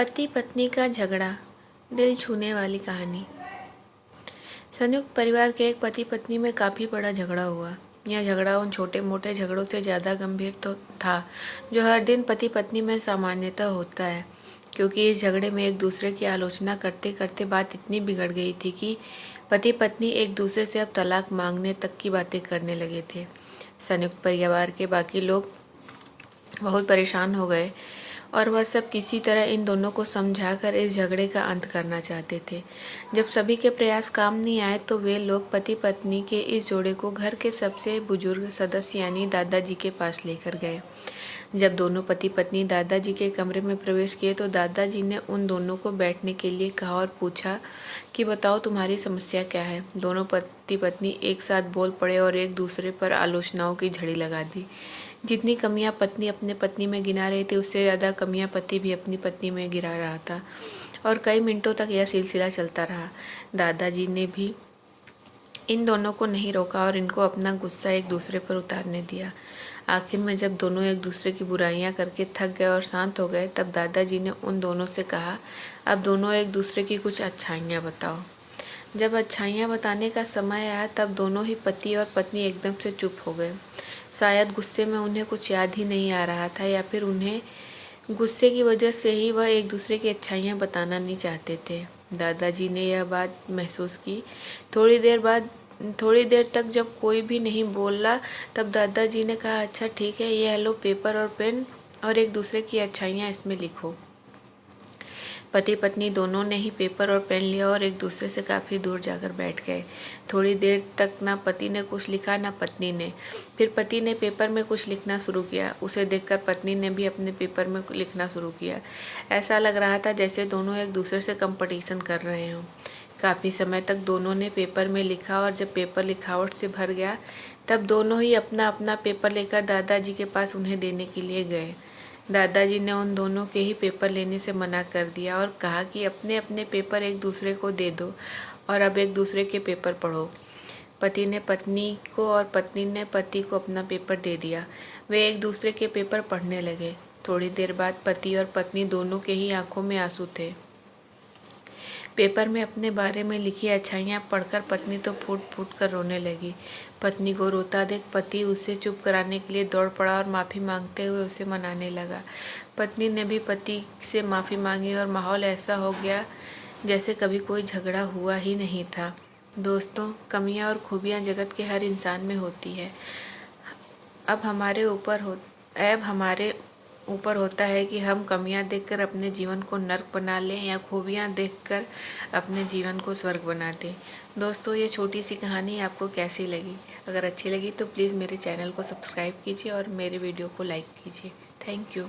पति पत्नी का झगड़ा, दिल छूने वाली कहानी। संयुक्त परिवार के एक पति पत्नी में काफ़ी बड़ा झगड़ा हुआ। यह झगड़ा उन छोटे मोटे झगड़ों से ज़्यादा गंभीर तो था जो हर दिन पति पत्नी में सामान्यतः होता है, क्योंकि इस झगड़े में एक दूसरे की आलोचना करते करते बात इतनी बिगड़ गई थी कि पति पत्नी एक दूसरे से अब तलाक मांगने तक की बातें करने लगे थे। संयुक्त परिवार के बाकी लोग बहुत परेशान हो गए और वह सब किसी तरह इन दोनों को समझाकर इस झगड़े का अंत करना चाहते थे। जब सभी के प्रयास काम नहीं आए तो वे लोग पति पत्नी के इस जोड़े को घर के सबसे बुजुर्ग सदस्य यानी दादाजी के पास लेकर गए। जब दोनों पति पत्नी दादाजी के कमरे में प्रवेश किए तो दादाजी ने उन दोनों को बैठने के लिए कहा और पूछा कि बताओ तुम्हारी समस्या क्या है। दोनों पति पत्नी एक साथ बोल पड़े और एक दूसरे पर आलोचनाओं की झड़ी लगा दी। जितनी कमियां पत्नी अपने पत्नी में गिना रही थी उससे ज़्यादा कमियां पति भी अपनी पत्नी में गिरा रहा था और कई मिनटों तक यह सिलसिला चलता रहा। दादाजी ने भी इन दोनों को नहीं रोका और इनको अपना गुस्सा एक दूसरे पर उतारने दिया। आखिर में जब दोनों एक दूसरे की बुराइयां करके थक गए और शांत हो गए तब दादाजी ने उन दोनों से कहा, अब दोनों एक दूसरे की कुछ अच्छाइयाँ बताओ। जब अच्छाइयाँ बताने का समय आया तब दोनों ही पति और पत्नी एकदम से चुप हो गए। शायद गुस्से में उन्हें कुछ याद ही नहीं आ रहा था या फिर उन्हें गुस्से की वजह से ही वह एक दूसरे की अच्छाइयाँ बताना नहीं चाहते थे। दादाजी ने यह बात महसूस की। थोड़ी देर तक जब कोई भी नहीं बोला तब दादाजी ने कहा, अच्छा ठीक है, ये लो पेपर और पेन और एक दूसरे की अच्छाइयाँ इसमें लिखो। पति पत्नी दोनों ने ही पेपर और पेन लिया और एक दूसरे से काफ़ी दूर जाकर बैठ गए। थोड़ी देर तक ना पति ने कुछ लिखा ना पत्नी ने। फिर पति ने पेपर में कुछ लिखना शुरू किया। उसे देखकर पत्नी ने भी अपने पेपर में लिखना शुरू किया। ऐसा लग रहा था जैसे दोनों एक दूसरे से कंपटीशन कर रहे हों। काफ़ी समय तक दोनों ने पेपर में लिखा और जब पेपर लिखावट से भर गया तब दोनों ही अपना अपना पेपर लेकर दादाजी के पास उन्हें देने के लिए गए। दादाजी ने उन दोनों के ही पेपर लेने से मना कर दिया और कहा कि अपने अपने पेपर एक दूसरे को दे दो और अब एक दूसरे के पेपर पढ़ो। पति ने पत्नी को और पत्नी ने पति को अपना पेपर दे दिया। वे एक दूसरे के पेपर पढ़ने लगे। थोड़ी देर बाद पति और पत्नी दोनों के ही आंखों में आंसू थे। पेपर में अपने बारे में लिखी अच्छाइयाँ पढ़कर पत्नी तो फूट फूट कर रोने लगी। पत्नी को रोता देख पति उसे चुप कराने के लिए दौड़ पड़ा और माफ़ी मांगते हुए उसे मनाने लगा। पत्नी ने भी पति से माफ़ी मांगी और माहौल ऐसा हो गया जैसे कभी कोई झगड़ा हुआ ही नहीं था। दोस्तों, कमियां और खूबियां जगत के हर इंसान में होती है। अब हमारे ऊपर होता है कि हम कमियां देखकर अपने जीवन को नर्क बना लें या खूबियां देखकर अपने जीवन को स्वर्ग बना दें। दोस्तों, ये छोटी सी कहानी आपको कैसी लगी? अगर अच्छी लगी तो प्लीज़ मेरे चैनल को सब्सक्राइब कीजिए और मेरे वीडियो को लाइक कीजिए। Thank you.